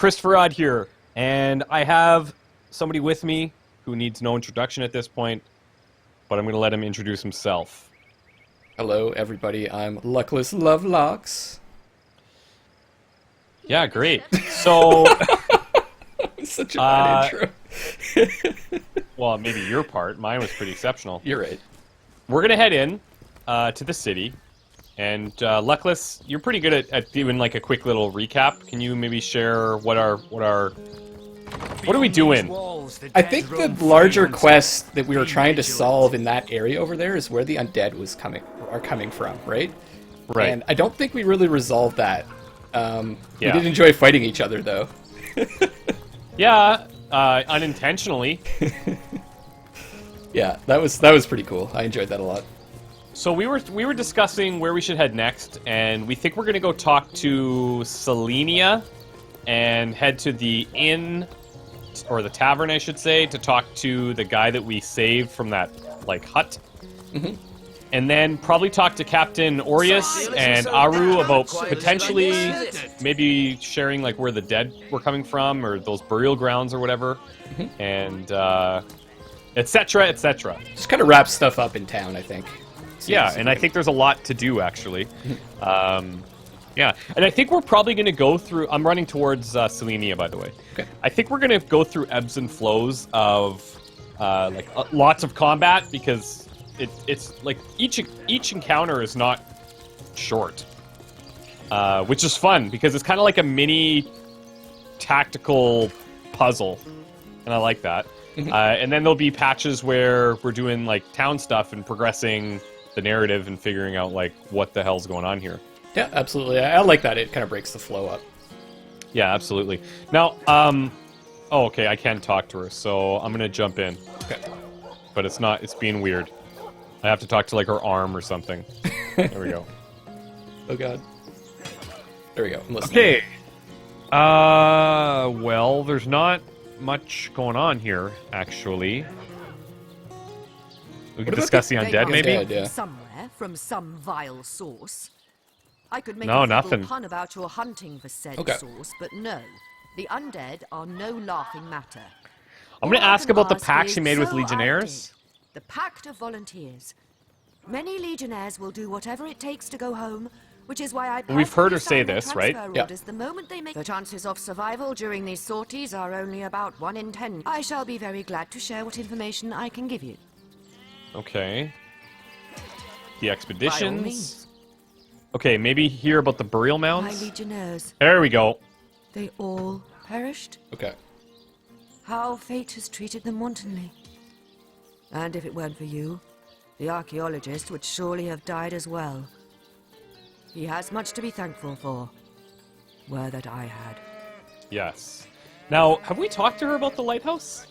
Christopher Odd here, and I have somebody with me who needs no introduction at this point, but I'm going to let him introduce himself. Hello, everybody. I'm Luckless Lovelocks. Yeah, great. So, Such a bad intro. well, maybe your part. Mine was pretty exceptional. You're right. We're going to head in to the city, and Luckless, you're pretty good at doing like a quick little recap. Can you maybe share what are we doing? I think the larger quest that we were trying to solve in that area over there is where the undead are coming from, right? Right. And I don't think we really resolved that. We Yeah. did enjoy fighting each other, though. Yeah, unintentionally. Yeah, that was pretty cool. I enjoyed that a lot. So we were discussing where we should head next, and we think we're going to go talk to Selenia and head to the inn, or the tavern, I should say, to talk to the guy that we saved from that, like, hut. Mm-hmm. And then probably talk to Captain Aureus and Aru about potentially maybe sharing, like, where the dead were coming from, or those burial grounds or whatever. Mm-hmm. And, etc., etc. Just kind of wrap stuff up in town, I think. Yeah, and I think there's a lot to do, actually. Yeah, and I think we're probably going to go through... I'm running towards Selenia, by the way. Okay. I think we're going to go through ebbs and flows of, lots of combat, because it's like, each encounter is not short. Which is fun, because it's kind of like a mini tactical puzzle, and I like that. Mm-hmm. And then there'll be patches where we're doing, like, town stuff and progressing the narrative and figuring out, like, what the hell's going on here. Yeah, absolutely. I like that. It kind of breaks the flow up. Yeah, absolutely. Now, oh, okay, I can talk to her, so I'm gonna jump in. Okay. But it's being weird. I have to talk to, like, her arm or something. There we go. Oh, God. There we go. I'm listening. Okay. Well, there's not much going on here, actually. We can discuss the undead, maybe? Undead, yeah. Somewhere from some vile source. I could make No, a little nothing. pun about your hunting for said Okay. source, but no. The undead are no laughing matter. I'm gonna All I ask can about the ask pact is, she made with so I Legionnaires. did. The Pact of Volunteers. Many Legionnaires will do whatever it takes to go home, which is why I We've heard her personally say sign their this, right? transfer Yeah. orders the moment they make. The chances of survival during these sorties are only about 1 in 10. I shall be very glad to share what information I can give you. Okay. The By all expeditions. means. Okay, maybe hear about the burial My mounds. Legionnaires, There we go. they all perished? Okay. How fate has treated them wantonly. And if it weren't for you, the archaeologist would surely have died as well. He has much to be thankful for. Were that I had. Yes. Now, have we talked to her about the lighthouse?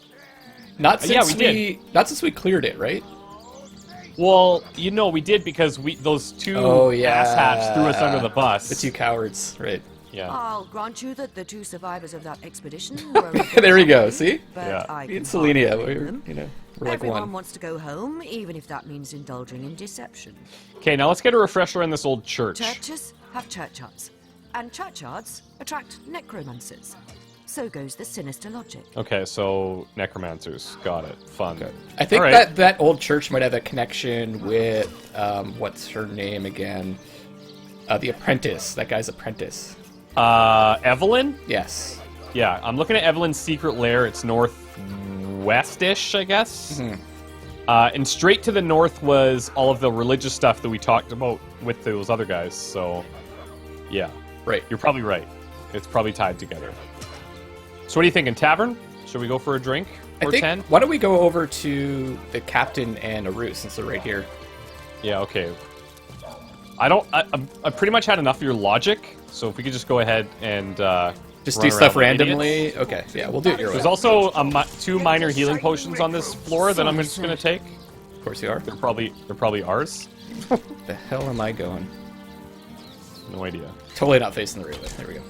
Not since yeah, we did. Not since we cleared it, right? Well, you know, we did because those two Oh, yeah. asshats threw us under the bus. The two cowards, right? Yeah. I'll grant you that the two survivors of that expedition were... There we go, see? But Yeah. I Me and can hardly Selenia, blame them. we're like Everyone one. wants to go home, even if that means indulging in deception. Okay, now let's get a refresher on this old church. Churches have churchyards, and churchyards attract necromancers. So goes the sinister logic. Okay, so necromancers. Got it. Fun. I think All right. that old church might have a connection with, what's her name again? The apprentice. That guy's apprentice. Evelyn? Yes. Yeah, I'm looking at Evelyn's secret lair. It's northwest-ish, I guess. Mhm. And straight to the north was all of the religious stuff that we talked about with those other guys. So, yeah, Right. you're probably right. It's probably tied together. So what are you thinking? Tavern? Should we go for a drink? I Or think, 10? why don't we go over to the captain and Aru, since they're right here. Yeah, okay. I pretty much had enough of your logic, so if we could just go ahead and Just run do stuff around like randomly? idiots. Okay, yeah, we'll do it your way. There's also two minor healing potions on this floor that I'm just gonna take. Of course you are. They're probably ours. The hell am I going? No idea. Totally not facing the right way. There we go.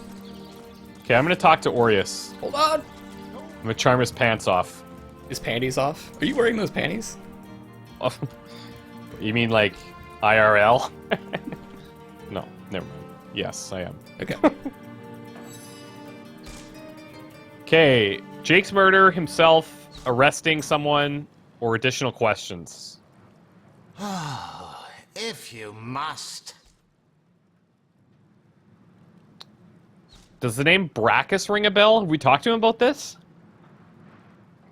Okay, I'm gonna talk to Aureus. Hold on! I'm gonna charm his pants off. His panties off? Are you wearing those panties? You mean like IRL? No, never mind. Yes, I am. Okay. Okay, Jake's murder, himself, arresting someone, or additional questions? If you must. Does the name Brachus ring a bell? Have we talked to him about this?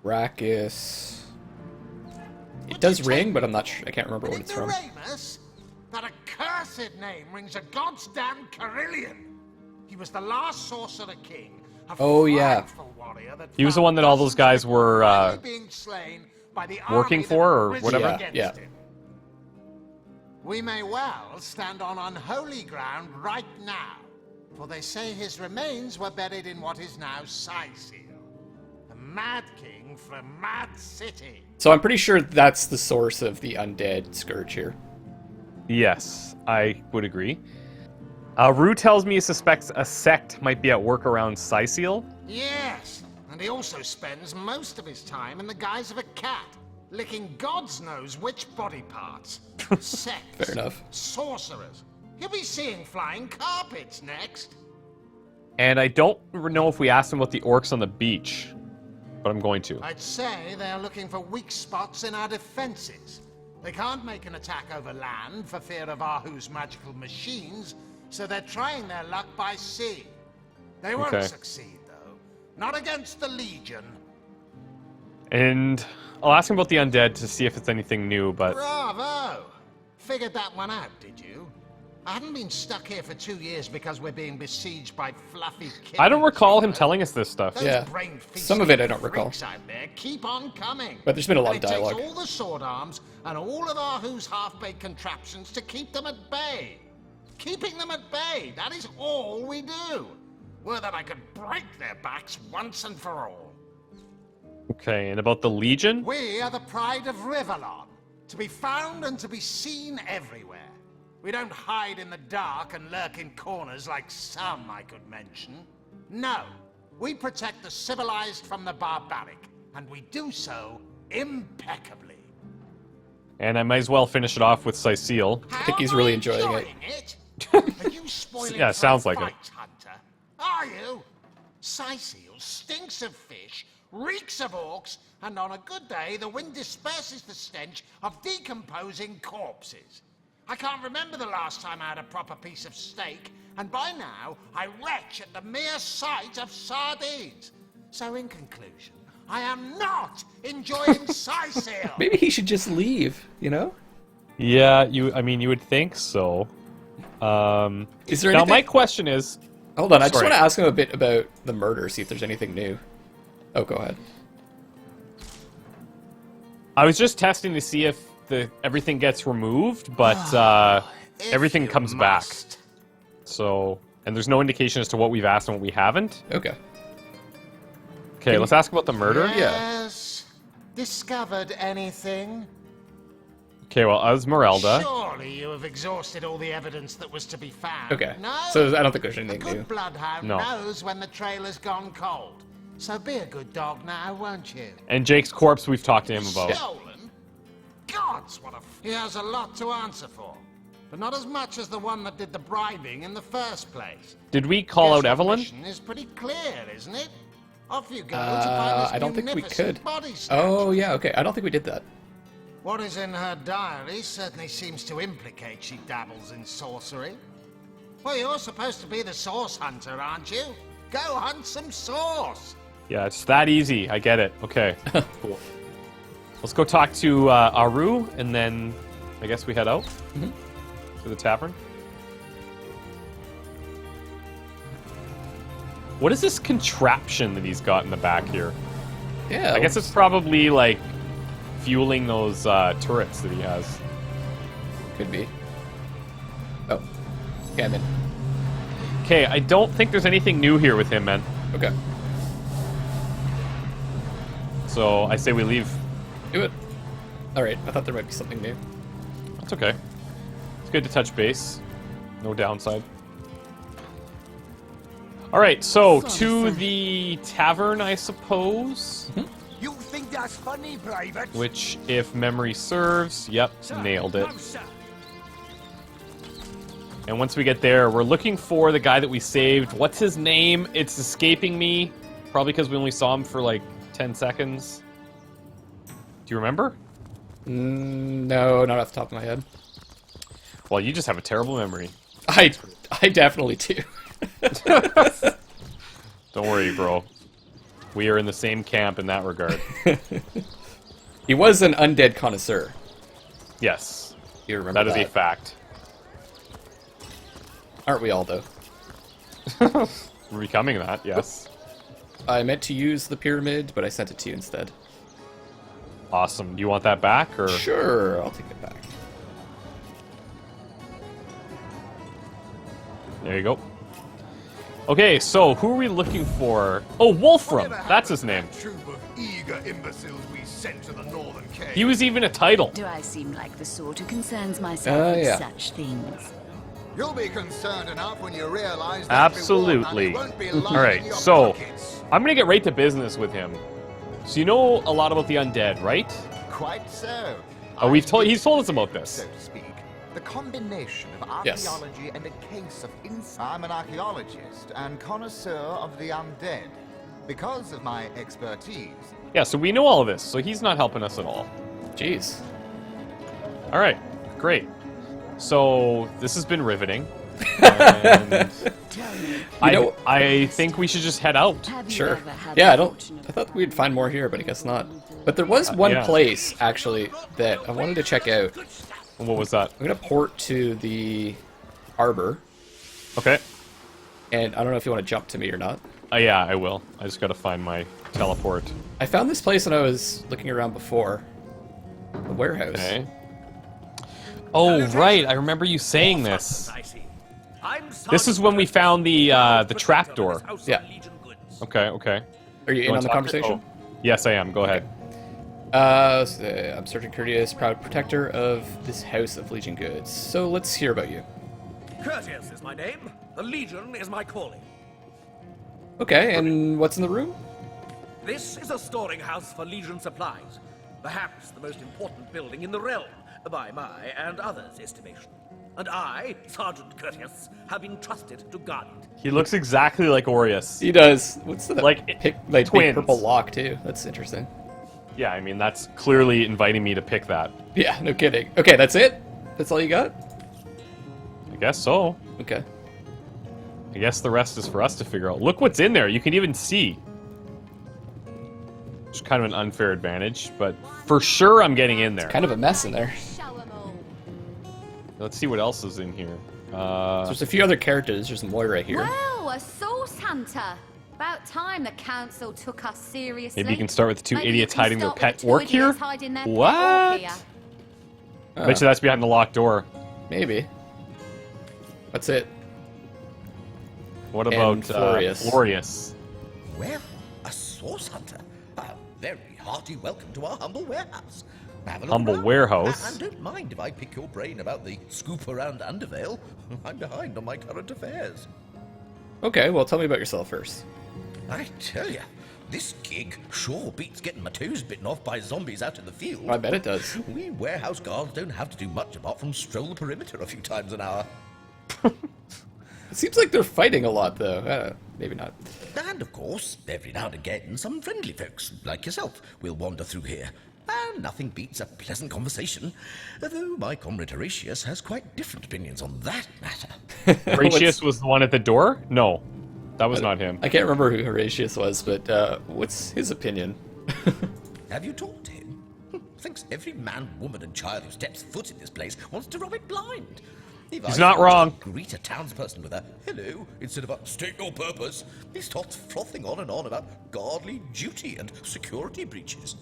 Brachus. It does ring, but I'm not sure. I can't remember what it's from. Ignoramus? That accursed name rings a goddamn Carillion. He was the last sorcerer king. Oh, yeah. He was the one that all those guys were being slain by the working army that for, or risen whatever? against Yeah. him. We may well stand on unholy ground right now, for they say his remains were buried in what is now Sicil, the Mad King from Mad City. So I'm pretty sure that's the source of the undead scourge here. Yes, I would agree. Rue tells me he suspects a sect might be at work around Sicil. Yes, and he also spends most of his time in the guise of a cat, licking God's knows which body parts. Sects, Fair enough. sorcerers. You'll be seeing flying carpets next. And I don't know if we asked him about the orcs on the beach, but I'm going to. I'd say they're looking for weak spots in our defenses. They can't make an attack over land for fear of Ahu's magical machines, so they're trying their luck by sea. They won't Okay. succeed, though. Not against the Legion. And I'll ask him about the undead to see if it's anything new, but Bravo! Figured that one out, did you? I haven't been stuck here for 2 years because we're being besieged by fluffy kittens. I don't recall him you know? telling us this stuff. Those Yeah. brain-feasting Some of it I don't recall. freaks out there keep on coming. But there's been a lot And of it dialogue. takes all the sword arms and all of Ahu's half-baked contraptions to keep them at bay. Keeping them at bay, that is all we do. Were that I could break their backs once and for all. Okay, and about the Legion? We are the pride of Rivalon, to be found and to be seen everywhere. We don't hide in the dark and lurk in corners like some I could mention. No, we protect the civilized from the barbaric, and we do so impeccably. And I might as well finish it off with Sicil. I think he's really enjoying it. Are you spoiling Yeah, sounds like it. fight, Hunter? Are you? Sicil stinks of fish, reeks of orcs, and on a good day, the wind disperses the stench of decomposing corpses. I can't remember the last time I had a proper piece of steak, and by now, I retch at the mere sight of sardines. So in conclusion, I am not enjoying Sicil. Maybe he should just leave, you know? Yeah, you would think so. Is there Now, anything... my question is... Hold on, I just Sorry. want to ask him a bit about the murder, see if there's anything new. Oh, go ahead. I was just testing to see if everything gets removed, but If everything you comes back. must. So, and there's no indication as to what we've asked and what we haven't. Okay. Okay, let's ask about the murder. Yes. Discovered anything? Okay, well, Esmeralda. Surely you have exhausted all the evidence that was to be found. Okay. No. So I don't think there's A anything good new. bloodhound No. knows when the trail has gone cold. So be a good dog now, won't you? And Jake's corpse we've talked to him about. Stolen? Gods, what a... He has a lot to answer for. But not as much as the one that did the bribing in the first place. Did we call out Guess your Evelyn? mission is pretty clear, isn't it? Off you go to find this I don't think we munificent could. body snatcher. Oh, yeah, okay. I don't think we did that. What is in her diary certainly seems to implicate she dabbles in sorcery. Well, you're supposed to be the source hunter, aren't you? Go hunt some source. Yeah, it's that easy. I get it. Okay. Cool. Let's go talk to Aru, and then I guess we head out to the tavern. What is this contraption that he's got in the back here? Yeah. I guess it's probably like fueling those turrets that he has. Could be. Oh. Yeah, I'm in. Okay, I don't think there's anything new here with him, man. Okay. So I say we leave. Do it. Alright, I thought there might be something new. That's okay. It's good to touch base. No downside. All right, so to the tavern, I suppose. You think that's funny, Private? Which, if memory serves, yep, nailed it. No, sir. And once we get there, we're looking for the guy that we saved. What's his name? It's escaping me. Probably because we only saw him for like 10 seconds. Do you remember? No, not off the top of my head. Well, you just have a terrible memory. I definitely do. Don't worry, bro. We are in the same camp in that regard. He was an undead connoisseur. Yes. You remember That is a fact. Aren't we all, though? We're becoming that, yes. I meant to use the pyramid, but I sent it to you instead. Awesome. Do you want that back, or...? Sure, I'll take it back. There you go. Okay, so who are we looking for? Oh, Wolfram! That's his name. Troop of eager imbeciles we sent to the northern cave. He was even a title. Do I seem like the sort who concerns myself with yeah. such things? You'll be concerned enough when you realize that Absolutely. Alright, so I'm gonna get right to business with him. So you know a lot about the undead, right? Quite so. Oh, he's told us about this. So to speak. The combination of Yes. archaeology and a case of I'm an archaeologist and connoisseur of the undead. Because of my expertise. Yeah, so we know all of this, so he's not helping us at all. Jeez. Alright, great. So this has been riveting. And I think we should just head out. Have you Sure. ever had Yeah, the fortune I of- thought we'd find more here, but I guess not. But there was one yeah. place, actually, that I wanted to check out. What was that? I'm going to port to the arbor, Okay. and I don't know if you want to jump to me or not. Yeah, I will. I just gotta find my teleport. I found this place when I was looking around before. The warehouse. Okay. Oh, right. I remember you saying this. This is when we found the trapdoor. Yeah. Okay, okay. Are you in wanna on the talk to- conversation? oh, yes, I am. Go ahead. I'm certain courteous, proud protector of this house of Legion goods. So let's hear about you. Courteous is my name. The Legion is my calling. Okay, and what's in the room? This is a storing house for Legion supplies. Perhaps the most important building in the realm, by my and others' estimation. And I, Sergeant Courteous, have been trusted to guard it. He looks exactly like Aureus. He does. What's the Like, big twins. purple lock too? That's interesting. Yeah, I mean, that's clearly inviting me to pick that. Yeah, no kidding. Okay, that's it? That's all you got? I guess so. Okay. I guess the rest is for us to figure out. Look what's in there. You can even see. It's kind of an unfair advantage, but for sure I'm getting in there. Kind of a mess in there. Let's see what else is in here. There's a few other characters. There's Moira here. Well, a source hunter. About time the council took us seriously. Maybe you can start with the two Maybe idiots you can hiding their start pet with the two orc here? idiots hiding their pet orc What? here. Bet you that's behind the locked door. Maybe. That's it. What And about Florius. Florius? Well, a source hunter. A very hearty welcome to our humble warehouse. Have a look Humble around. warehouse? And don't mind if I pick your brain about the scoop around Undervale. I'm behind on my current affairs. Okay, well, tell me about yourself first. I tell you, this gig sure beats getting my toes bitten off by zombies out in the field. I bet it does. We warehouse guards don't have to do much apart from stroll the perimeter a few times an hour. It seems like they're fighting a lot, though. Maybe not. And of course, every now and again, some friendly folks, like yourself, will wander through here. And nothing beats a pleasant conversation, though my comrade Horatius has quite different opinions on that matter. Horatius was the one at the door? No, that was not him. I can't remember who Horatius was, but what's his opinion? Have you talked to him? Thinks every man, woman, and child who steps foot in this place wants to rob it blind. If He's I not thought wrong. to Greet a townsperson with a hello instead of a state your purpose. He starts frothing on and on about godly duty and security breaches.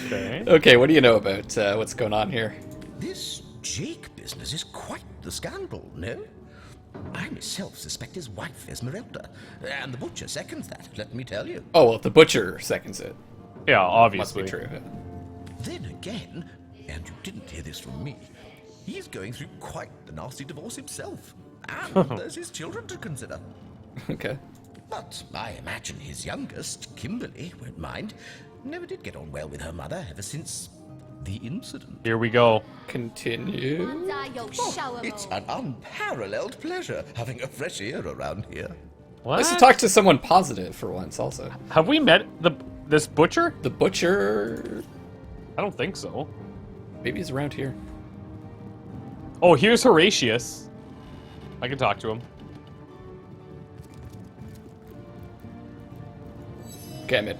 Okay. Okay, what do you know about what's going on here? This Jake business is quite the scandal, no? I myself suspect his wife Esmeralda, and the butcher seconds that, let me tell you. Oh, well, the butcher seconds it. Yeah, Must obviously. be true. Then again, and you didn't hear this from me, he's going through quite the nasty divorce himself. And there's his children to consider. Okay. But I imagine his youngest, Kimberly, won't mind. Never did get on well with her mother ever since the incident. Here we go. Continue. One day you'll show 'em It's all. an unparalleled pleasure having a fresh ear around here. What? Let's talk to someone positive for once, also. Have we met this butcher? The butcher... I don't think so. Maybe he's around here. Oh, here's Horatius. I can talk to him. Okay, I'm in.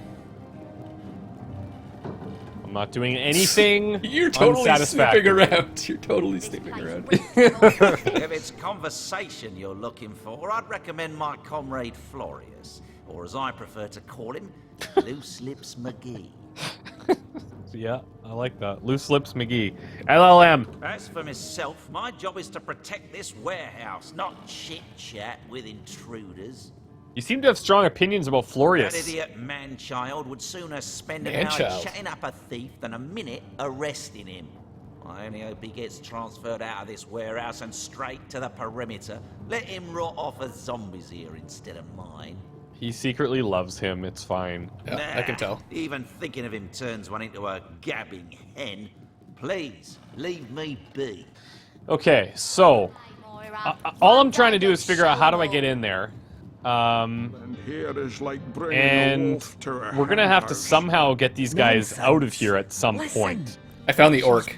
I'm not doing anything You're totally snooping unsatisfactory. around. You're totally snooping around. If it's conversation you're looking for, I'd recommend my comrade Florius, or as I prefer to call him, Loose Lips McGee. Yeah, I like that. Loose Lips McGee. LLM. As for myself, my job is to protect this warehouse, not chit-chat with intruders. You seem to have strong opinions about That Florius. idiot man-child would sooner spend an hour Man-child. chatting up a thief than a minute arresting him. I only hope he gets transferred out of this warehouse and straight to the perimeter. Let him rot off as zombies here instead of mine. He secretly loves him. It's fine. Yeah, I can tell. Even thinking of him turns one into a gabbing hen. Please, leave me be. Okay, so all I'm trying to do is figure out how do I get in there. And here is like bringing a And wolf to a we're gonna have to henhouse. somehow get these guys out of here at some point. I found the orc.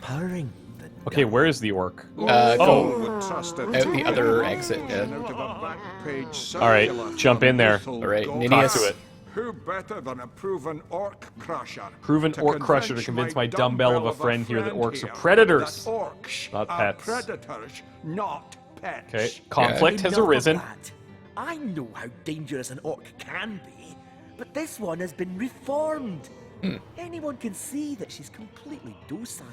Okay, where is the orc? Who Go would trust a out the other exit. out Yeah. of a back-page All right, circular jump in there. little All right, gold? Ninius. Talk to it. Who better than a proven orc crusher? Proven to orc crusher to convince my dumbbell of a friend here that orcs are predators, that orcs not are pets. predators, not pets. Okay, conflict has arisen. I know how dangerous an orc can be, but this one has been reformed. Anyone can see that she's completely docile.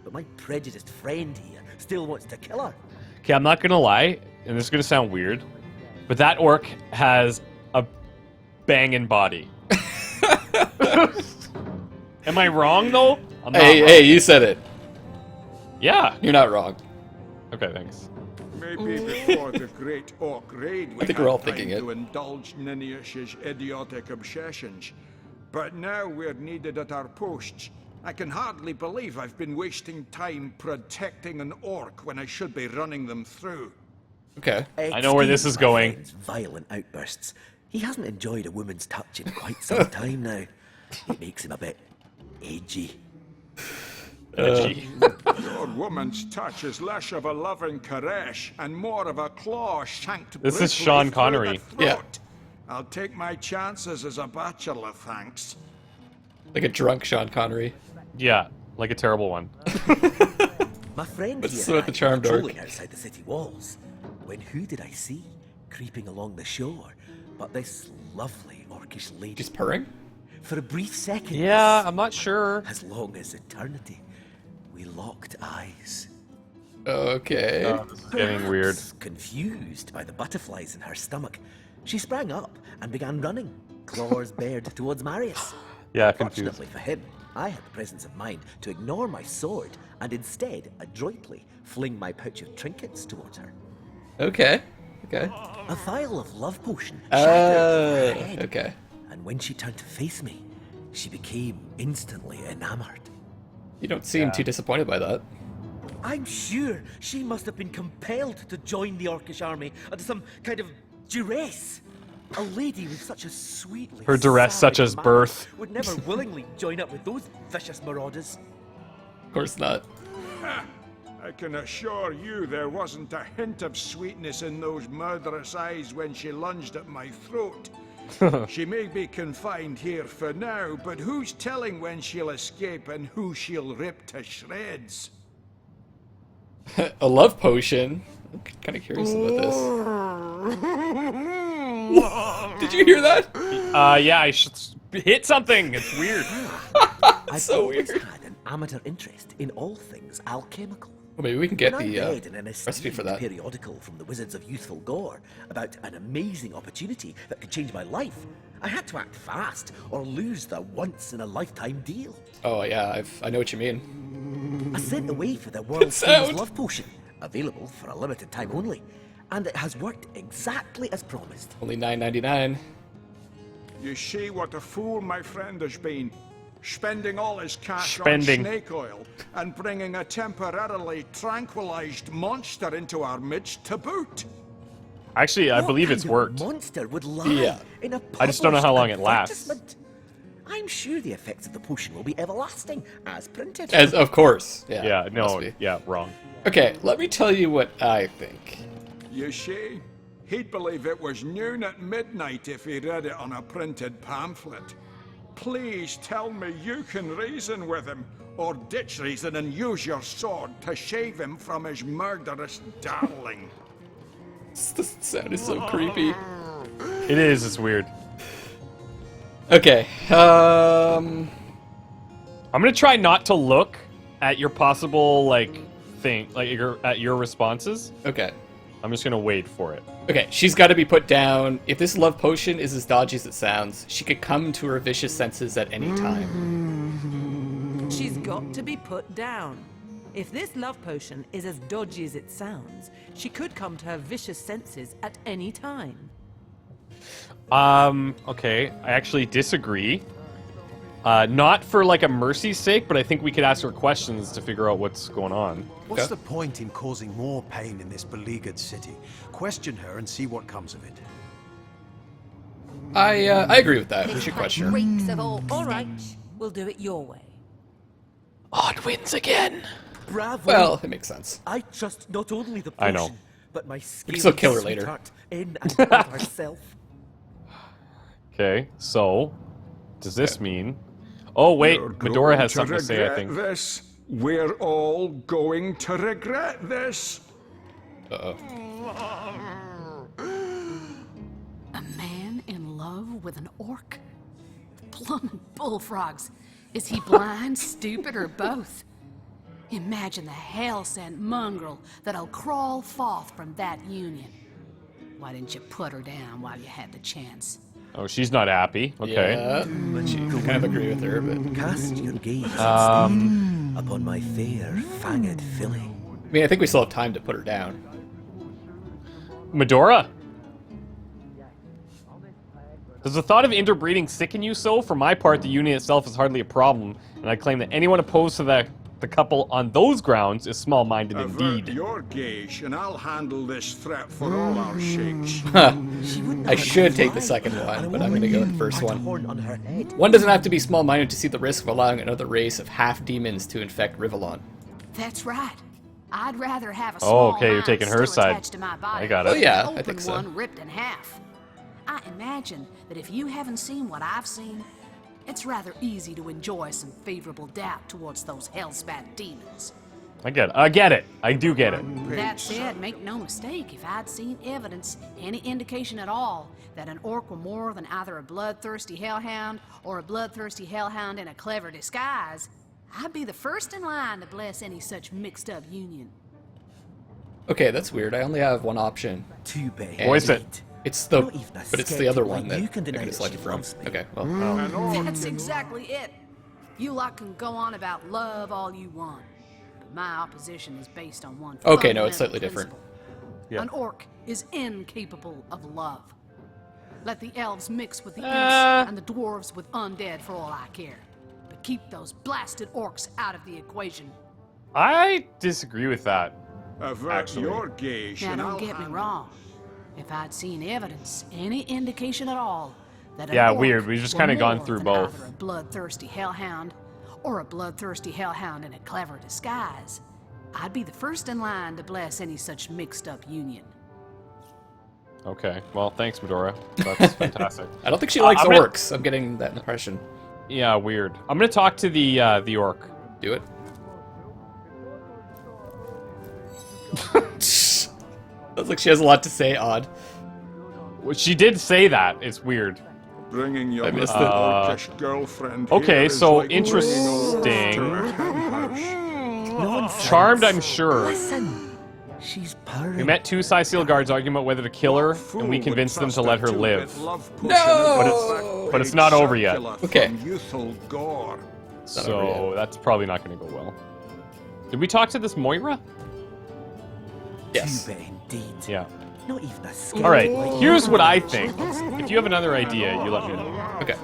But my prejudiced friend here still wants to kill her. Okay, I'm not gonna lie, and this is gonna sound weird, but that orc has a banging body. Am I wrong though? I'm not Hey, wrong. hey, you said it. Yeah. You're not wrong. Okay, thanks. Maybe before the great orc raid, we think we're all had time thinking it. to indulge Ninius's idiotic obsessions. But now we're needed at our posts. I can hardly believe I've been wasting time protecting an orc when I should be running them through. Okay. I know where this is Excuse my going. friend's violent outbursts. He hasn't enjoyed a woman's touch in quite some time now. It makes him a bit edgy. Edgy. Your woman's touch is less of a loving caress and more of a claw shanked This is brutally Sean through Connery. the Yeah. throat. I'll take my chances as a bachelor, thanks. Like a drunk Sean Connery. Yeah, like a terrible one. My friend What's here with the and I charmed were orc? patrolling outside the city walls, when who did I see creeping along the shore but this lovely orcish lady? Just purring? For a brief second, Yeah, I'm not sure. as long as eternity, we locked eyes. Okay. This is getting weird. Perhaps confused by the butterflies in her stomach, she sprang up and began running, claws bared towards Marius. Yeah, confused. Fortunately for him, I had the presence of mind to ignore my sword and instead adroitly fling my pouch of trinkets towards her. Okay. Okay. A vial of love potion shattered over her head, Okay. and when she turned to face me, she became instantly enamored. You don't seem too disappointed by that. I'm sure she must have been compelled to join the Orcish army under some kind of duress. A lady with such a sweetly Her duress such savage as manner birth. would never willingly join up with those vicious marauders. Of course not. I can assure you there wasn't a hint of sweetness in those murderous eyes when she lunged at my throat. She may be confined here for now, but who's telling when she'll escape and who she'll rip to shreds? A love potion? I'm kind of curious about this. Did you hear that? Yeah, I should hit something. It's weird. I've So always weird. had an amateur interest in all things alchemical. Well, maybe we can get When I the read in an recipe for esteemed that. periodical from the Wizards of Youthful Gore about an amazing opportunity that could change my life, I had to act fast or lose the once-in-a-lifetime deal. Oh yeah, I know what you mean. I sent away for the world's famous sound. love potion, available for a limited time only, and it has worked exactly as promised. Only $9.99. You see what a fool my friend has been. Spending all his cash Spending. on snake oil and bringing a temporarily tranquilized monster into our midst to boot. Actually, I believe it's worked. Monster would lie Yeah. in a I just don't know how long it lasts. advertisement. I'm sure the effects of the potion will be everlasting, as printed. As of course. Yeah. Yeah, no, must be. yeah, wrong. Okay, let me tell you what I think. You see, he'd believe it was noon at midnight if he read it on a printed pamphlet. Please tell me you can reason with him, or ditch reason and use your sword to shave him from his murderous darling. This sound is so creepy. It is. It's weird. Okay. I'm gonna try not to look at your possible at your responses. Okay. I'm just gonna wait for it. Okay, she's got to be put down. If this love potion is as dodgy as it sounds, she could come to her vicious senses at any time. She's got to be put down. If this love potion is as dodgy as it sounds, she could come to her vicious senses at any time. Okay, I actually disagree. Not for like a mercy's sake, but I think we could ask her questions to figure out what's going on. What's the point in causing more pain in this beleaguered city? Question her and see what comes of it. I agree with that. We should question her. Reeks of orc All right, stench. we'll do it your way. Odd wins again. Bravo. Well, it makes sense. I trust not only the I potion, know. but my We can skilled still kill her later. sweetheart in and of herself. Okay, so does this mean? Oh wait, You're Medora going has something to say. I regret think. this. We're all going to regret this. A man in love with an orc? Plumb bullfrogs. Is he blind, stupid, or both? Imagine the hell-sent mongrel that'll crawl forth from that union. Why didn't you put her down while you had the chance? Oh, she's not happy. Okay. Yeah, I kind of agree with her, but Cast your gaze instead upon my fair, fanged filly. I mean, I think we still have time to put her down. Medora? Does the thought of interbreeding sicken you so? For my part, the union itself is hardly a problem, and I claim that anyone opposed to the couple on those grounds is small-minded Avert indeed. your gaze, and I'll handle this threat for all our shakes. I should take the second one, but I'm going to go with the first one. Horn on her head. One doesn't have to be small-minded to see the risk of allowing another race of half-demons to infect Rivellon. That's right. I'd rather have a Oh, small okay, you're mind taking her still side. attached to my body I got it. Oh, yeah, than an I think open so. one ripped in half. I imagine that if you haven't seen what I've seen, it's rather easy to enjoy some favorable doubt towards those hell-spat demons. I get it. I get it. I do get it. That said, make no mistake, if I'd seen evidence, any indication at all, that an orc were more than either a bloodthirsty hellhound or a bloodthirsty hellhound in a clever disguise, I'd be the first in line to bless any such mixed-up union. Okay, that's weird. I only have one option. Too bad. What is it? It's the, Not even a but it's the skeptic other like one that you can I deny could have that selected she from. loves me. Okay, well. An orc That's exactly it. You lot can go on about love all you want, but my opposition is based on one Okay, no, it's fundamental slightly different. principle. Yeah. An orc is incapable of love. Let the elves mix with the imps and the dwarves with undead for all I care. But keep those blasted orcs out of the equation. I disagree with that. Avert Actually. your gaze, Now and don't I'll get me handle wrong. If I'd seen evidence, any indication at all, that an Yeah, orc weird. We've just were kinda gone more through than both. either a bloodthirsty hellhound or a bloodthirsty hellhound in a clever disguise, I'd be the first in line to bless any such mixed-up union. Okay. Well, thanks, Medora. That's fantastic. I don't think she likes I'm gonna- orcs. I'm getting that impression. Yeah, weird. I'm gonna talk to the orc. Do it. Sounds like she has a lot to say, Odd. Well, she did say that. It's weird. Bringing your I missed little it. orcish girlfriend Okay, here is so like bringing orcs to interesting. a hen house. Nonsense. Charmed, I'm sure. Listen, she's purring. We met two Scythial guards arguing about whether to kill her, Fool and we would convinced them trust to a let her two-bit live. love potion No! But it's not over yet. circular Okay. from youthful gore. not over So that's probably not going to go well. Did we talk to this Moira? Yes. Too bad indeed. Yeah. Not even a skeptic. All right. like Here's you. what I think. If you have another idea, you let me know. Okay.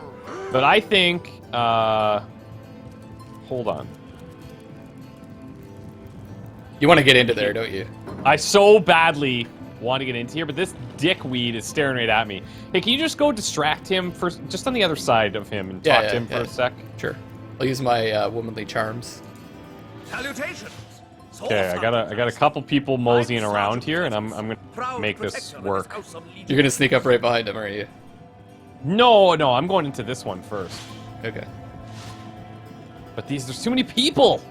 But I think. Hold on. You want to get into there, don't you? I so badly want to get into here, but this dickweed is staring right at me. Hey, can you just go distract him first, just on the other side of him, and talk to him for a sec? Sure. I'll use my womanly charms. Salutations. Okay, I got a couple people moseying around here, and I'm gonna make this work. You're gonna sneak up right behind him, aren't you? No, I'm going into this one first. Okay. But there's too many people.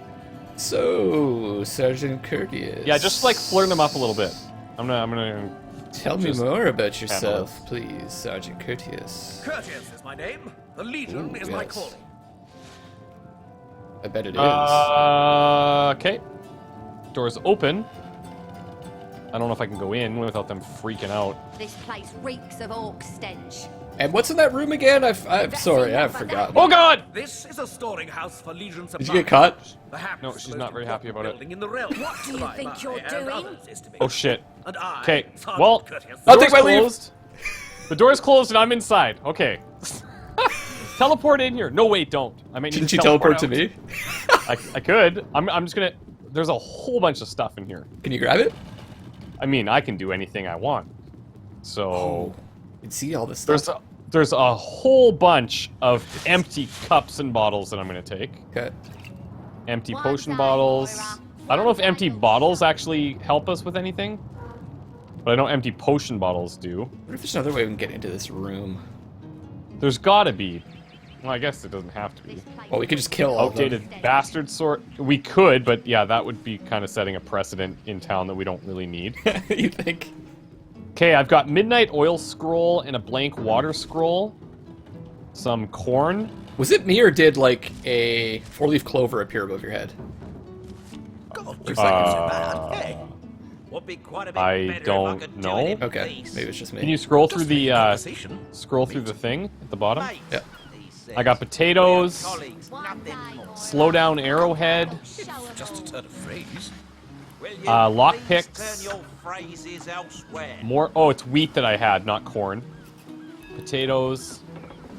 So, Sergeant Courteous. Yeah, just like flirt them up a little bit. I'm gonna. Tell me more about yourself, please, Sergeant Courteous. Courteous is my name. The Legion is my calling. I bet it is. Okay. Doors open. I don't know if I can go in without them freaking out. This place reeks of orc stench. And what's in that room again? I'm sorry, I've forgotten. Oh God! This is a storing house for Legion supplies. Did you get caught? Perhaps No, she's not very happy about it. in the realm. What do you think you're doing? Oh shit. And I, Okay. Sergeant Well, Courteous, I'll door's take my leave. closed. The door's closed and I'm inside. Okay. Teleport in here. No, wait, don't. I mean, Didn't you teleport to me? I could. I'm just gonna. There's a whole bunch of stuff in here. Can you grab it? I mean, I can do anything I want. So You can see all this stuff. there's a whole bunch of empty cups and bottles that I'm gonna take. Okay. Empty potion bottles. I don't know if empty bottles actually help us with anything, but I know empty potion bottles do. What if there's another way we can get into this room? There's gotta be. Well, I guess it doesn't have to be. Well, we could just kill all Outdated of them. bastard sort. We could, but yeah, that would be kind of setting a precedent in town that we don't really need. You think? Okay, I've got Midnight Oil Scroll and a Blank Water Scroll. Some corn. Was it me or did, like, a four-leaf clover appear above your head? Would be quite a bit I better if don't could know. do it in Okay, peace. maybe it's just me. Can you scroll through the thing at the bottom? Mate, Yeah. he says, I got potatoes. colleagues, nothing more. Slow down arrowhead. Just a turn of phrase. Will you Lock please picks. turn your phrases elsewhere? More. Oh, it's wheat that I had, not corn. Potatoes.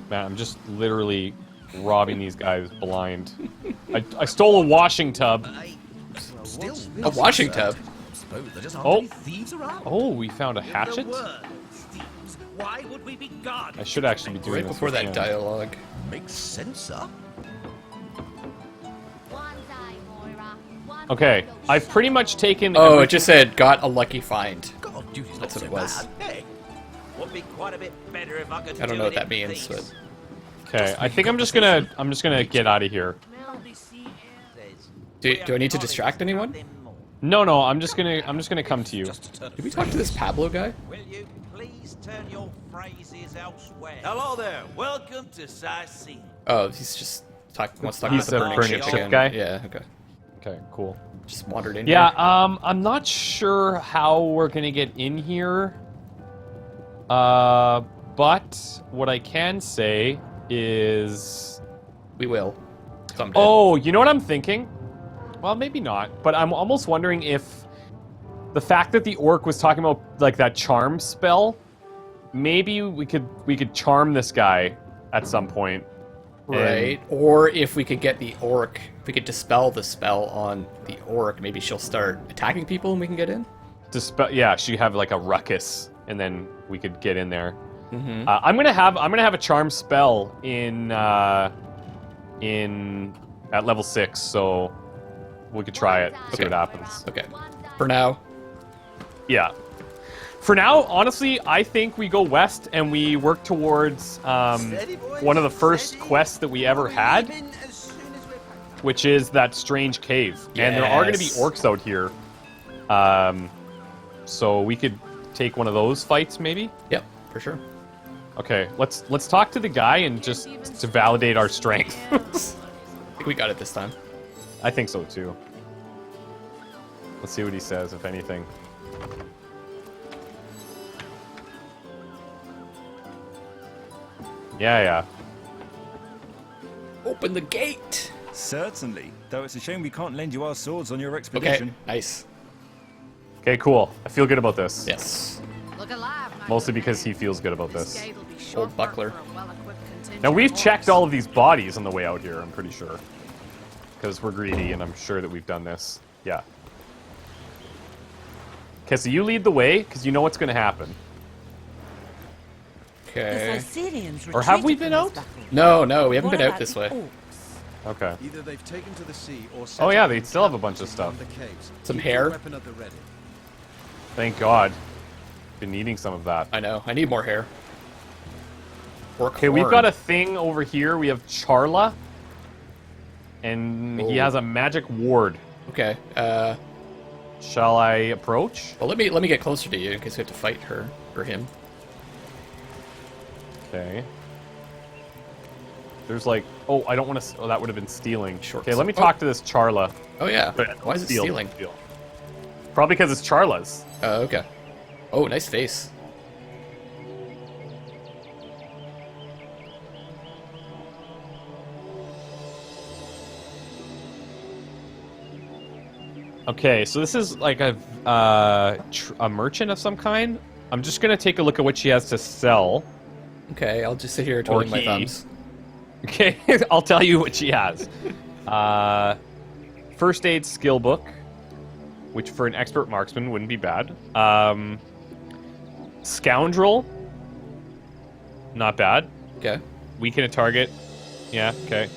Man, I'm just literally robbing these guys blind. I stole a washing tub. Still, A washing tub? Suppose there just aren't Oh. any thieves around. Oh, we found a hatchet. Why would we be guarded? I should actually be doing Right this before with that him. dialogue. Makes sense, sir. Okay, I've pretty much taken. Oh, everything- it just said, got a lucky find. God, duty's That's not what so it was. bad. Hey, Would be quite a bit better if I could I don't do know what it that in means, peace. but... Okay, I think I'm just gonna get out of here. Do I need to distract anyone? No, I'm just gonna come to you. Did we talk to this Pablo guy? Will you please turn your phrases elsewhere? Hello there. Welcome to Sightseeing. Oh, he's just wants to talk He's about the a burning ship ship again. guy? Yeah, okay. Okay, cool. Just wandered in Yeah, here. I'm not sure how we're gonna get in here. But what I can say is... We will. Someday. Oh, you know what I'm thinking? Well, maybe not, but I'm almost wondering if the fact that the orc was talking about, like, that charm spell, maybe we could charm this guy at some point. Right. Or if we could get the orc, if we could dispel the spell on the orc, maybe she'll start attacking people and we can get in? Yeah, she'd have, like, a ruckus, and then we could get in there. Mm-hmm. I'm gonna have a charm spell at level 6, so we could try it. See Okay. what happens. Okay. For now. Yeah. For now, honestly, I think we go west and we work towards one of the first quests that we ever had, which is that strange cave. And there are going to be Yes. orcs out here, so we could take one of those fights, maybe. Yep, for sure. Okay, let's talk to the guy and just to validate our strength. I think we got it this time. I think so too. Let's see what he says, if anything. Yeah. Open the gate! Certainly, though it's a shame we can't lend you our swords on your Okay, expedition. nice. Okay, cool. I feel good about this. Yes. Look alive, my Mostly good because man. he feels good about this. Gate will be short Old buckler. work for a well-equipped contingent Now, we've of checked orcs. all of these bodies on the way out here, I'm pretty sure. Because we're greedy, and I'm sure that we've done this. Yeah. Okay, so you lead the way, because you know what's going to happen. Okay. The Sicilians Or have we retreated been from out? this battle. No, we haven't What been out about this the way. orcs? Okay. Either they've taken to the sea or Oh yeah, they still have a bunch of stuff. Some hair. Weapon at the ready. Thank God. Been needing some of that. I know. I need more hair. Or Okay, we've corn. got a thing over here. We have Charla. And he Oh. has a magic ward. Okay. Shall I approach? Well, let me get closer to you in case we have to fight her or him. Okay. There's like, oh, I don't want to. Oh, that would have been stealing. Short Okay, let me sword. talk to this Charla. Oh yeah. But Why is it steal, stealing? steal. Probably because it's Charla's. Oh, okay. Oh, nice face. Okay, so this is like a merchant of some kind. I'm just gonna take a look at what she has to sell. Okay, I'll just sit here twiddling my thumbs. Okay, I'll tell you what she has. First aid skill book, which for an expert marksman wouldn't be bad. Scoundrel, not bad. Okay. Weaken a target. Yeah, okay.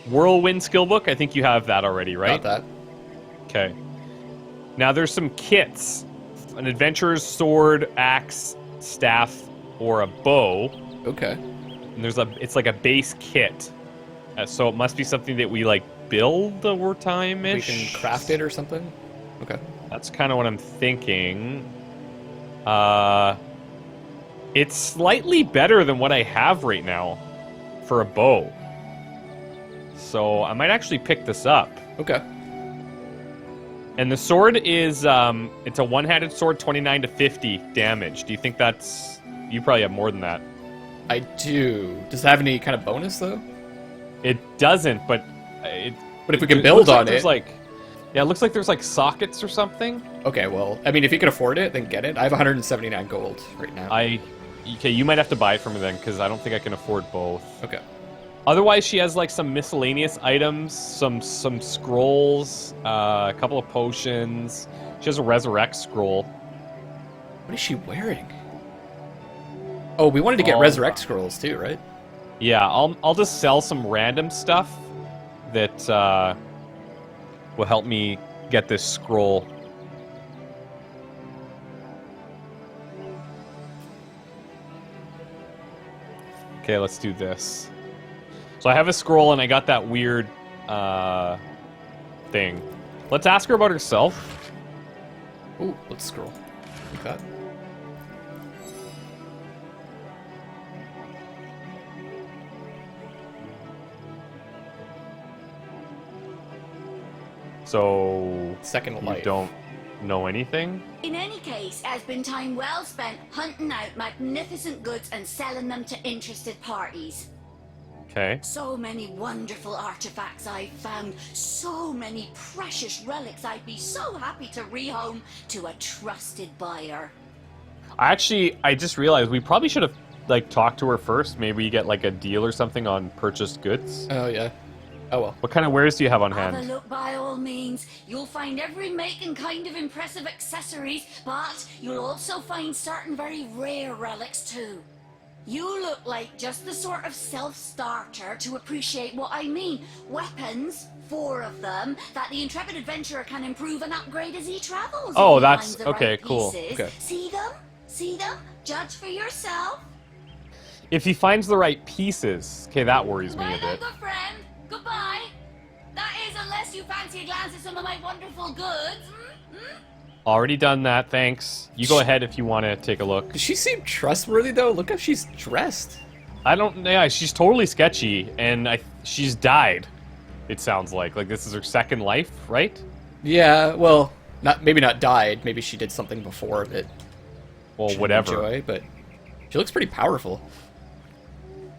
Whirlwind skill book, I think you have that already, right? Got that. Okay. Now there's some kits. An adventurer's sword, axe, staff, or a bow. Okay. And it's like a base kit. So it must be something that we like build over time-ish. We can craft it or something? Okay. That's kind of what I'm thinking. It's slightly better than what I have right now for a bow. So I might actually pick this up. Okay. And the sword is, it's a one-handed sword, 29 to 50 damage. Do you think that's... You probably have more than that. I do. Does it have any kind of bonus, though? It doesn't, but... It, but if we can build on there's it... Like, yeah, it looks like there's like sockets or something. Okay, well, I mean, if you can afford it, then get it. I have 179 gold right now. Okay, you might have to buy it from me then, because I don't think I can afford both. Okay. Otherwise, she has like some miscellaneous items, some scrolls, a couple of potions. She has a resurrect scroll. What is she wearing? Oh, we wanted to get resurrect scrolls too, right? Yeah, I'll just sell some random stuff that will help me get this scroll. Okay, let's do this. So I have a scroll and I got that weird thing. Let's ask her about herself. Ooh, let's scroll. Like that. So second you life. Don't know anything? In any case, it has been time well spent hunting out magnificent goods and selling them to interested parties. Okay. So many wonderful artifacts I've found, so many precious relics I'd be so happy to rehome to a trusted buyer. I just realized we probably should have like talked to her first. Maybe you get like a deal or something on purchased goods. Oh yeah. Oh well. What kind of wares do you have on Have a hand? look by all means. You'll find every make and kind of impressive accessories, but you'll also find certain very rare relics too. You look like just the sort of self-starter to appreciate what I mean. Weapons, 4 of them, that the intrepid adventurer can improve and upgrade as he travels. Oh, if he that's finds the okay. right Cool. pieces. Okay. See them? See them? Judge for yourself. If he finds the right pieces, okay, that worries me a Well, bit. good friend. Goodbye. That is, unless you fancy a glance at some of my wonderful goods. Already done that. Thanks. You go ahead if you want to take a look. Does she seem trustworthy though? Look how she's dressed. I don't. Yeah, she's totally sketchy, and she's died. It sounds like this is her second life, right? Yeah. Well, maybe not died. Maybe she did something before that. Well, she didn't whatever. Enjoy, but she looks pretty powerful.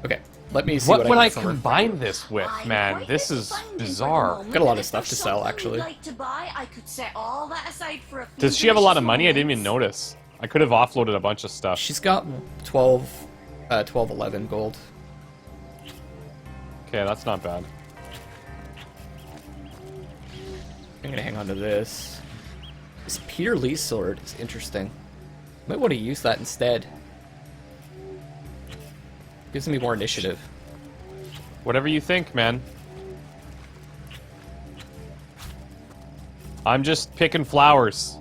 Okay, let me see What would I I can from her. combine this with, man? This is bizarre. Got a lot of stuff to sell, actually. Like to buy, I could set all that aside for a few Does she have a lot of delicious money? I didn't even moments. notice. I could have offloaded a bunch of stuff. She's got 11 gold. Okay, that's not bad. I'm gonna hang on to this. This Peter Lee sword is interesting. Might want to use that instead. Gives me more initiative. Whatever you think, man. I'm just picking flowers.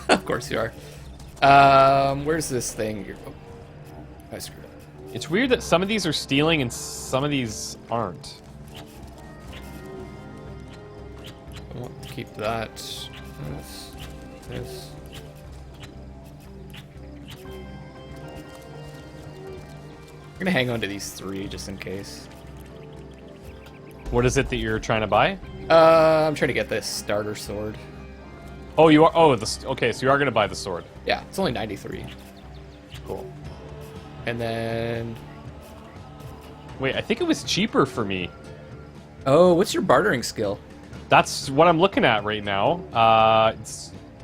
Of course you are. Where's this thing? Oh, I screwed up. It's weird that some of these are stealing and some of these aren't. I want to keep that. This. I'm gonna hang on to these 3 just in case. What is it that you're trying to buy? I'm trying to get this starter sword. Oh, you are. Oh, okay. So you are gonna buy the sword. Yeah, it's only 93. Cool. And then. Wait, I think it was cheaper for me. Oh, what's your bartering skill? That's what I'm looking at right now.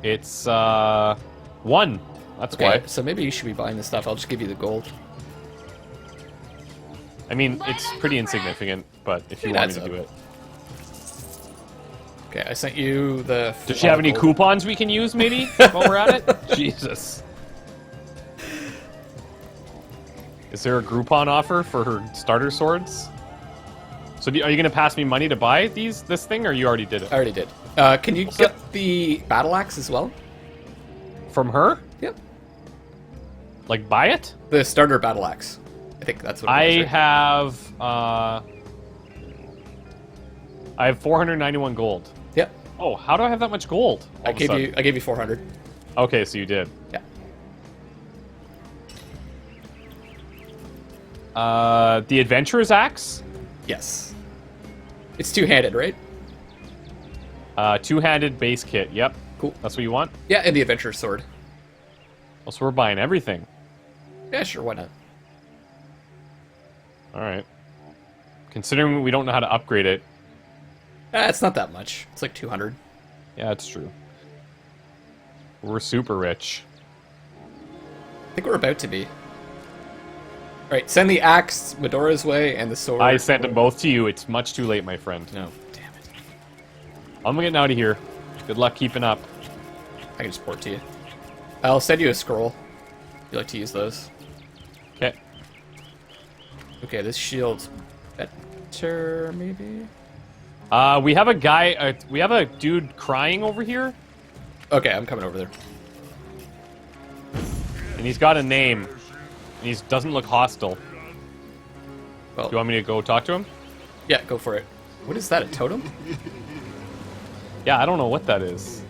It's 1. That's okay, why. so maybe you should be buying this stuff. I'll just give you the gold. I mean, it's pretty insignificant, but if you want me to do it. Okay, I sent you the... Does she have any coupons we can use, maybe, while we're at it? Jesus. Is there a Groupon offer for her starter swords? So are you going to pass me money to buy this thing, or you already did it? I already did. Can you get the battle axe as well? From her? Yep. Like, buy it? The starter battle axe. I think that's what it was, right? I have 491 gold. Yep. Oh, how do I have that much gold? I gave you 400. Okay, so you did. Yeah. The adventurer's axe? Yes. It's two-handed, right? Two-handed base kit. Yep. Cool. That's what you want? Yeah, and the adventurer's sword. Oh, so we're buying everything. Yeah, sure. Why not? All right. Considering we don't know how to upgrade it. It's not that much. It's like 200. Yeah, it's true. We're super rich. I think we're about to be. Alright, send the axe Medora's way and the sword. I sent them both to you. It's much too late, my friend. No, damn it. I'm getting out of here. Good luck keeping up. I can just port to you. I'll send you a scroll. You like to use those? Okay. Okay, this shield's better, maybe? We have a guy, we have a dude crying over here. Okay, I'm coming over there. And he's got a name. And he doesn't look hostile. Well, do you want me to go talk to him? Yeah, go for it. What is that, a totem? Yeah, I don't know what that is.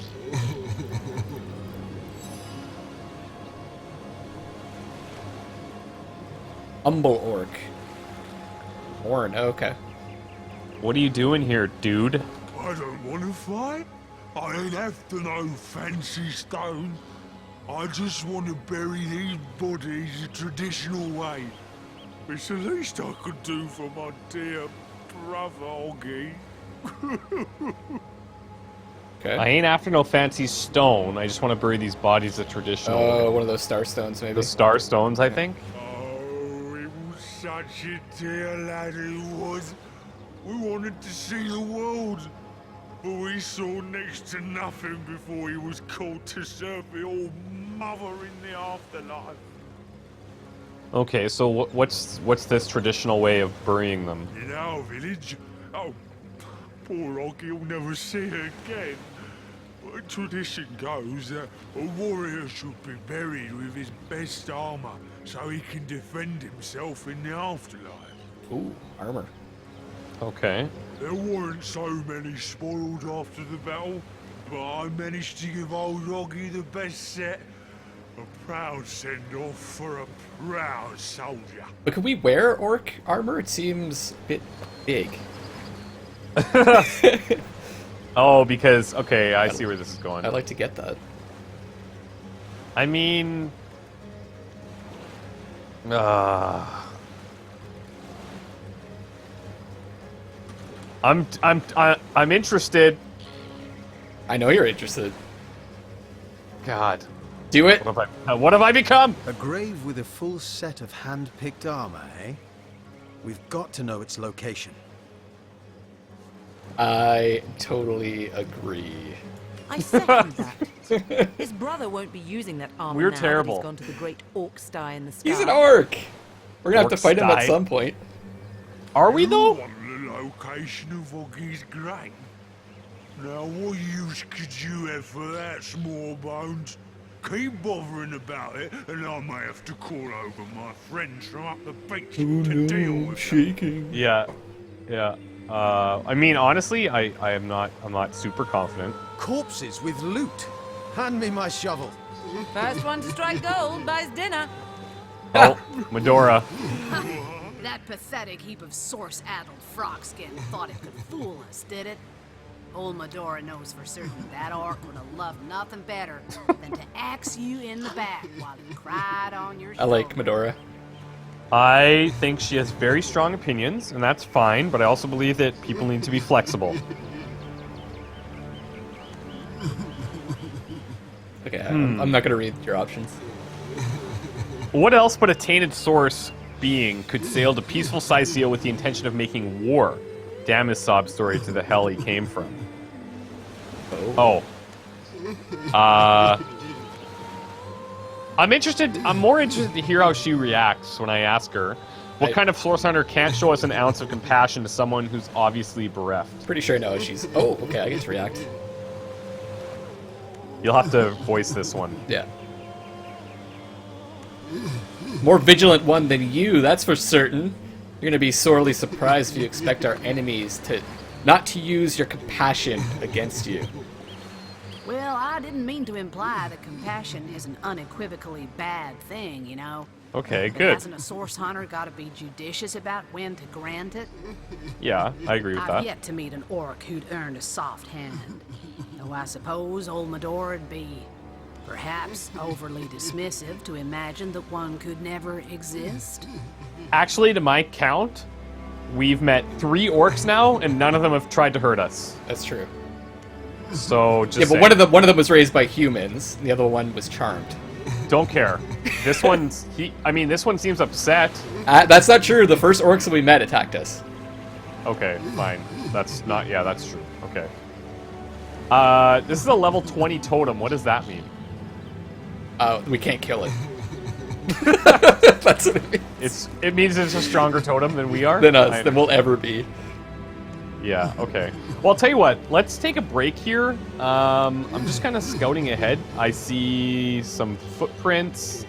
Humble orc. Horn, okay. What are you doing here, dude? I don't want to fight. I ain't after no fancy stone. I just want to bury these bodies the traditional way. It's the least I could do for my dear brother, Oggy. Okay. I ain't after no fancy stone. I just want to bury these bodies the traditional way. Oh, one of those star stones, maybe. The star stones, I think. Oh, he was such a dear lad he was. We wanted to see the world, but we saw next to nothing before he was called to serve the old mother in the afterlife. Okay, so what's this traditional way of burying them? In our village, oh, poor Oggy will never see her again. But tradition goes that a warrior should be buried with his best armor so he can defend himself in the afterlife. Ooh, armor. Okay. There weren't so many spoiled after the battle, but I managed to give old Oggy the best set. A proud send-off for a proud soldier. But can we wear orc armor? It seems a bit big. Oh, because... Okay, I see where this is going. I'd like to get that. I mean... I'm interested. I know you're interested. God. Do it. What have I become? A grave with a full set of hand-picked armor, eh? We've got to know its location. I totally agree. I second that. His brother won't be using that armor We're now terrible. that he's gone to the great orc sty in the sky. He's an orc! We're gonna have to Orcs fight him at die. some point. Are we though? The location of Oggy's grave. Now, what use could you have for that, small bones? Keep bothering about it, and I may have to call over my friends from up the beach to deal with shaking. Yeah. I mean, honestly, I'm not super confident. Corpses with loot. Hand me my shovel. First one to strike gold buys dinner. Oh, Medora. That pathetic heap of source-addled frog skin thought it could fool us, did it? Old Medora knows for certain that orc would have loved nothing better than to axe you in the back while he cried on your I shoulder. like Medora. I think she has very strong opinions, and that's fine, but I also believe that people need to be flexible. Okay, I'm not gonna read your options. What else but a tainted source being could sail to peaceful Sicil with the intention of making war? Damn his sob story to the hell he came from. Oh. I'm more interested to hear how she reacts when I ask her. What kind of source hunter can't show us an ounce of compassion to someone who's obviously bereft? Pretty sure no, she's... Oh, okay, I get to react. You'll have to voice this one. Yeah. More vigilant one than you, that's for certain. You're gonna be sorely surprised if you expect our enemies to not to use your compassion against you. Well, I didn't mean to imply that compassion is an unequivocally bad thing, you know. Okay, good. Hasn't a source hunter got to be judicious about when to grant it? Yeah, I agree with I've that. yet to meet an orc who'd earned a soft hand. Though I suppose old Medora'd be perhaps overly dismissive to imagine that one could never exist. Actually, to my count, we've met 3 orcs now, and none of them have tried to hurt us. That's true. So just yeah, but saying. one of them was raised by humans. The other one was charmed. Don't care. This one's this one seems upset. That's not true. The first orcs that we met attacked us. Okay, fine. That's not. Yeah, that's true. Okay. This is a level 20 totem. What does that mean? We can't kill it. That's what it means. It means it's a stronger totem than we are. Than us. Than we'll ever be. Yeah. Okay. Well, I'll tell you what. Let's take a break here. I'm just kind of scouting ahead. I see some footprints.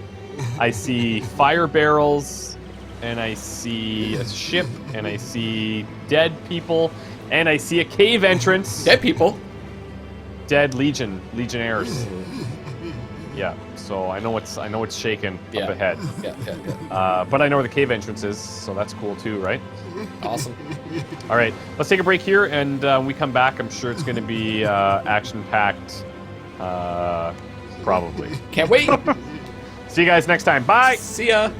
I see fire barrels, and I see a ship, and I see dead people, and I see a cave entrance. Dead people. Dead legionnaires. Yeah. So I know it's shaking up ahead. Yeah. But I know where the cave entrance is, so that's cool too, right? Awesome. All right, let's take a break here, and when we come back, I'm sure it's going to be action-packed, probably. Can't wait. See you guys next time. Bye. See ya.